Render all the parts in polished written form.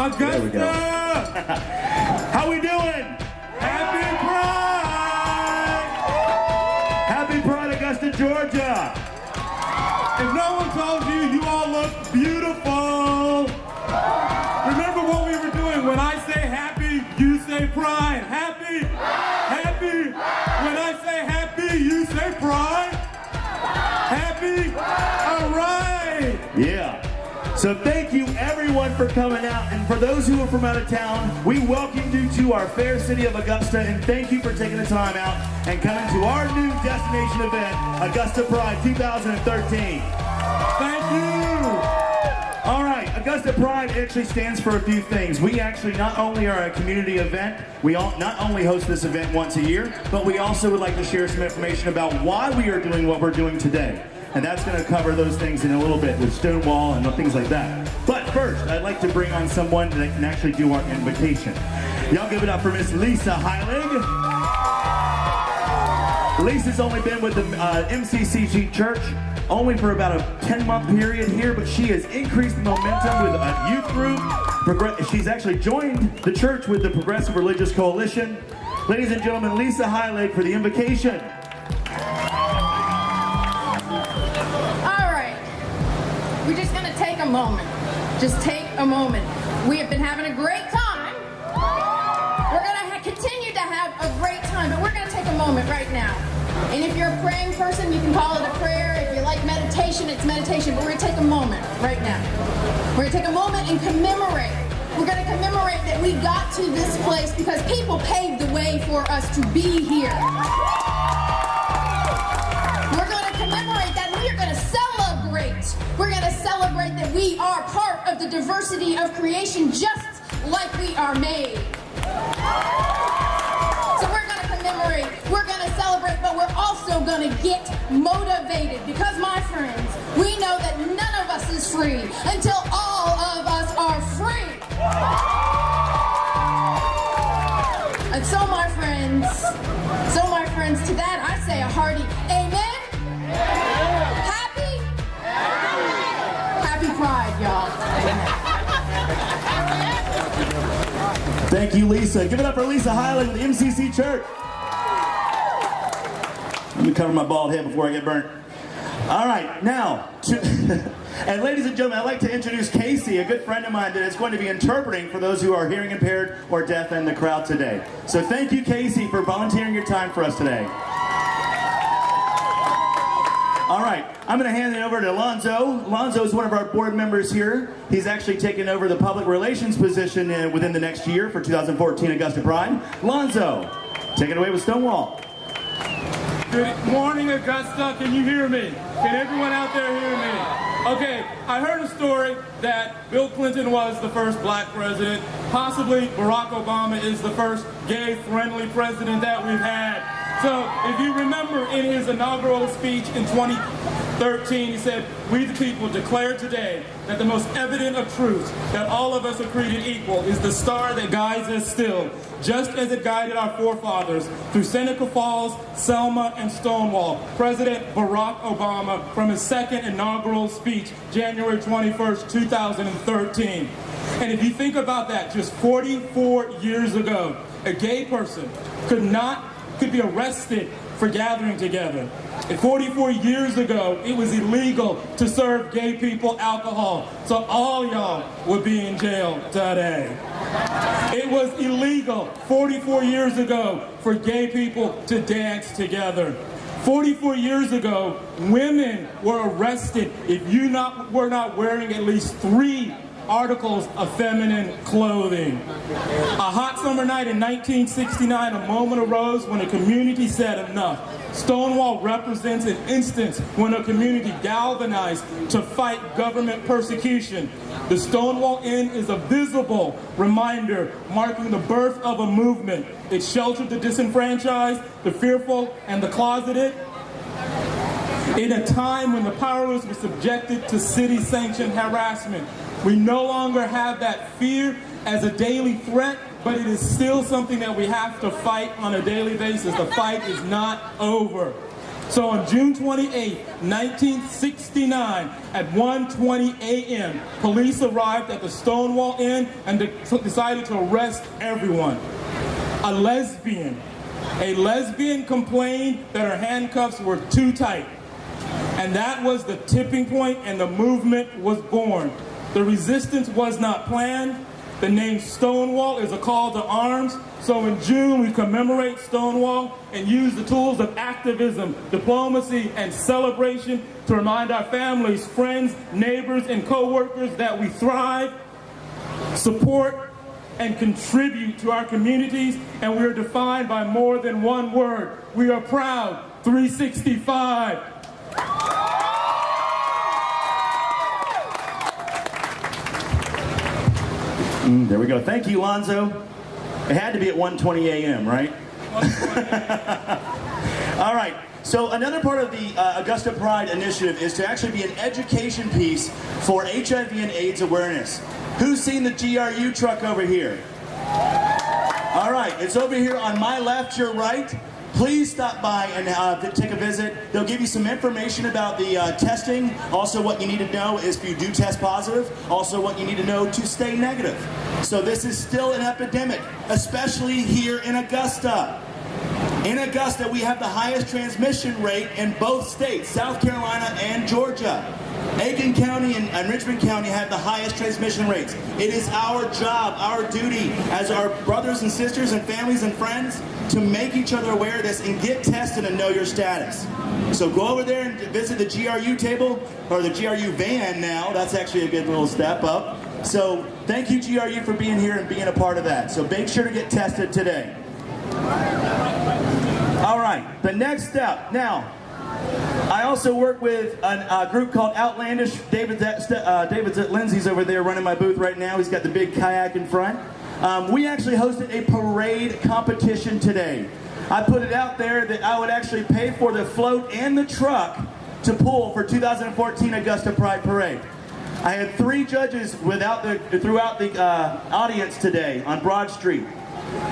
Augusta! There we go. How we doing? Happy Pride! Happy Pride, Augusta, Georgia. If no one told you, you all look beautiful. Remember what we were doing. When I say happy, you say pride. Happy, happy. When I say happy, you say pride. Happy, all right. Yeah. So thank you everyone for coming out, and for those who are from out of town, we welcome you to our fair city of Augusta, and thank you for taking the time out and coming to our new destination event, Augusta Pride 2013. Thank you. All right, Augusta Pride actually stands for a few things. We actually not only are a community event, we not only host this event once a year, but we also would like to share some information about why we are doing what we're doing today. And that's going to cover those things in a little bit with Stonewall and things like that. But first, I'd like to bring on someone that can actually do our invocation. Y'all give it up for Miss Lisa Heilig. Lisa's only been with the MCCG Church only for about a 10-month period here, but she has increased momentum with a youth group. She's actually joined the church with the Progressive Religious Coalition. Ladies and gentlemen, Lisa Heilig for the invocation. We're just going to take a moment. Just take a moment. We have been having a great time. We're going to continue to have a great time, but we're going to take a moment right now. And if you're a praying person, you can call it a prayer. If you like meditation, it's meditation. But we're going to take a moment right now. We're going to take a moment and commemorate. We're going to commemorate that we got to this place because people paved the way for us to be here. We're going to commemorate that. We are going to celebrate. We're going to celebrate that we are part of the diversity of creation just like we are made. So we're going to commemorate, we're going to celebrate, but we're also going to get motivated because, my friends, we know that none of us is free until all of us are free. And so my friends, to that I say a hearty amen. Happy Pride, y'all. Thank you, Lisa. Give it up for Lisa Heilig of the MCC Church. Let me cover my bald head before I get burnt. All right, now, and ladies and gentlemen, I'd like to introduce Casey, a good friend of mine that is going to be interpreting for those who are hearing impaired or deaf in the crowd today. So thank you, Casey, for volunteering your time for us today. All right, I'm going to hand it over to Lonzo. Lonzo is one of our board members here. He's actually taken over the public relations position within the next year for 2014 Augusta Pride. Lonzo, take it away with Stonewall. Good morning, Augusta. Can you hear me? Can everyone out there hear me? Okay, I heard a story that Bill Clinton was the first black president. Possibly Barack Obama is the first gay-friendly president that we've had. So, if you remember in his inaugural speech in 2013, he said, "We the people declare today that the most evident of truth, that all of us are created equal, is the star that guides us still, just as it guided our forefathers through Seneca Falls, Selma, and Stonewall." President Barack Obama from his second inaugural speech, January 21st, 2013. And if you think about that, just 44 years ago, a gay person could be arrested for gathering together. And 44 years ago, it was illegal to serve gay people alcohol. So all y'all would be in jail today. It was illegal 44 years ago for gay people to dance together. 44 years ago, women were arrested if you were not wearing at least 3 articles of feminine clothing. A hot summer night in 1969, a moment arose when a community said enough. Stonewall represents an instance when a community galvanized to fight government persecution. The Stonewall Inn is a visible reminder marking the birth of a movement. It sheltered the disenfranchised, the fearful, and the closeted. In a time when the powerless were subjected to city-sanctioned harassment, we no longer have that fear as a daily threat, but it is still something that we have to fight on a daily basis. The fight is not over. So on June 28, 1969, at 1:20 a.m., police arrived at the Stonewall Inn and decided to arrest everyone. A lesbian complained that her handcuffs were too tight. And that was the tipping point, and the movement was born. The resistance was not planned. The name Stonewall is a call to arms. So in June, we commemorate Stonewall and use the tools of activism, diplomacy, and celebration to remind our families, friends, neighbors, and co-workers that we thrive, support, and contribute to our communities, and we are defined by more than one word. We are proud. 365. There we go. Thank you, Lonzo. It had to be at 1:20 a.m., right? All right. So another part of the Augusta Pride initiative is to actually be an education piece for HIV and AIDS awareness. Who's seen the GRU truck over here? All right. It's over here on my left, your right. Please stop by and take a visit. They'll give you some information about the testing. Also, what you need to know is if you do test positive. Also, what you need to know to stay negative. So this is still an epidemic, especially here in Augusta. In Augusta, we have the highest transmission rate in both states, South Carolina and Georgia. Aiken County and Richmond County have the highest transmission rates. It is our job, our duty as our brothers and sisters and families and friends to make each other aware of this and get tested and know your status. So go over there and visit the GRU table, or the GRU van now. That's actually a good little step up. So thank you, GRU, for being here and being a part of that. So make sure to get tested today. All right, the next step. Now, I also work with a group called Outlandish. David's at Lindsay's over there running my booth right now. He's got the big kayak in front. We actually hosted a parade competition today. I put it out there that I would actually pay for the float and the truck to pull for 2014 Augusta Pride Parade. I had 3 judges throughout the audience today on Broad Street.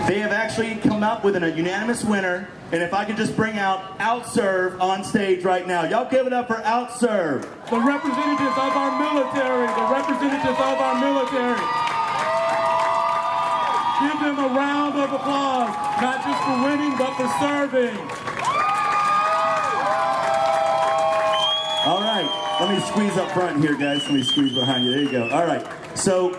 They have actually come up with a unanimous winner, and if I could just bring out OutServe on stage right now. Y'all give it up for OutServe. The representatives of our military, Give them a round of applause, not just for winning, but for serving. All right, let me squeeze up front here, guys. Let me squeeze behind you. There you go. All right, so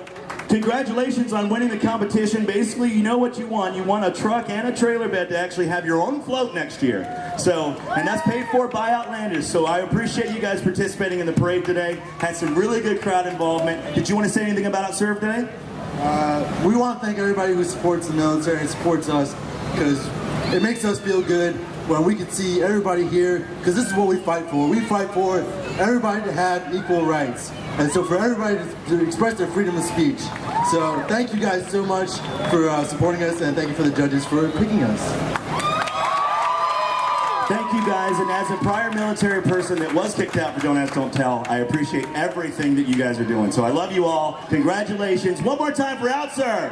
congratulations on winning the competition. Basically, you know what you won. You won a truck and a trailer bed to actually have your own float next year. So, and that's paid for by Outlandish. So I appreciate you guys participating in the parade today. Had some really good crowd involvement. Did you want to say anything about OutServe today? We want to thank everybody who supports the military and supports us, because it makes us feel good when we can see everybody here, because this is what we fight for. We fight for everybody to have equal rights, and so for everybody to express their freedom of speech. So thank you guys so much for supporting us, and thank you for the judges for picking us. Thank you guys, and as a prior military person that was kicked out for Don't Ask, Don't Tell, I appreciate everything that you guys are doing. So I love you all. Congratulations. One more time for OutServe.